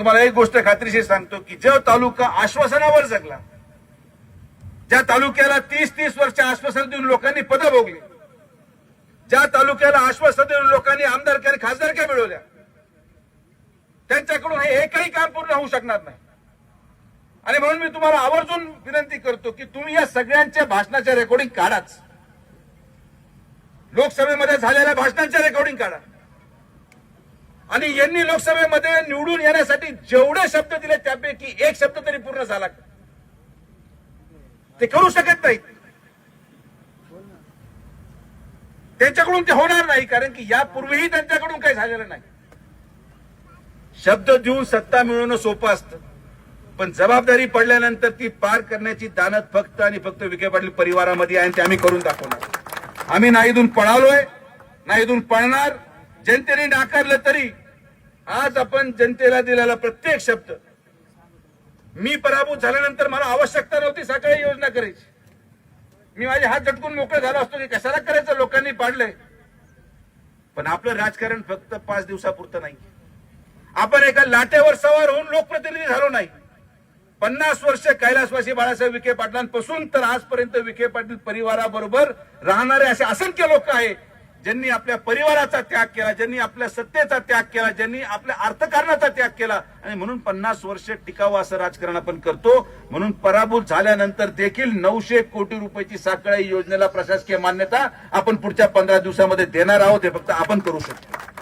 तुम्हाला एक गोष्ट खात्रीशीर सांगतो की जो तालुका आश्वासनावर जगला, ज्या तालुक्याला 30-30 वर्ष आश्वासन देऊन लोकांनी पदं भोगली, ज्या तालुक्याला आश्वासन देऊन लोकांनी आमदारकी आणि खासदारक्या मिळवल्या, त्यांच्याकडून हे एकही काम पूर्ण होऊ शकणार नाही. आणि म्हणून मी तुम्हाला आवर्जून विनंती करतो की तुम्ही या सगळ्यांच्या भाषणाच्या रेकॉर्डिंग काढाच. लोकसभेमध्ये झालेल्या भाषणांच्या रेकॉर्डिंग काढा आणि यांनी लोकसभेमध्ये निवडून येण्यासाठी जेवढे शब्द दिले त्यापैकी एक शब्द तरी पूर्ण झाला ते करू शकत नाहीत. त्यांच्याकडून ते होणार नाही, कारण की यापूर्वीही त्यांच्याकडून काही झालेलं नाही. शब्द देऊन सत्ता मिळवणं सोपं असतं, पण जबाबदारी पडल्यानंतर ती पार करण्याची दानत फक्त आणि फक्त विखे पाटील परिवारामध्ये आहे आणि ते आम्ही करून दाखवणार. आम्ही ना इथून पळालोय ना इथून पळणार. जनतेने नाकारलं तरी आज आपण जनतेला दिलेला प्रत्येक शब्द, मी पराभूत झाल्यानंतर मला आवश्यकता नव्हती सकाळी योजना करायची, मी माझे हात झटकून मोकळे झालो असतो की कशाला करायचं, लोकांनी पाडलंय. पण आपलं राजकारण फक्त 5 दिवसापुरतं नाही. आपण एका लाटेवर सवार होऊन लोकप्रतिनिधी झालो नाही. 50 वर्ष कैलासवासी बाळासाहेब विखे पाटलांपासून तर आजपर्यंत विखे पाटील परिवाराबरोबर राहणारे असे असंख्य लोक आहेत ज्यांनी आपल्या परिवाराचा त्याग केला, ज्यांनी आपल्या सत्तेचा त्याग केला, ज्यांनी आपल्या अर्थकारणाचा त्याग केला आणि म्हणून 50 वर्ष टिकावं असं राजकारण आपण करतो. म्हणून पराभूत झाल्यानंतर देखील 900 कोटी रुपयाची साखळी योजनेला प्रशासकीय मान्यता आपण पुढच्या 15 दिवसामध्ये देणार आहोत. हे फक्त आपण करू शकतो.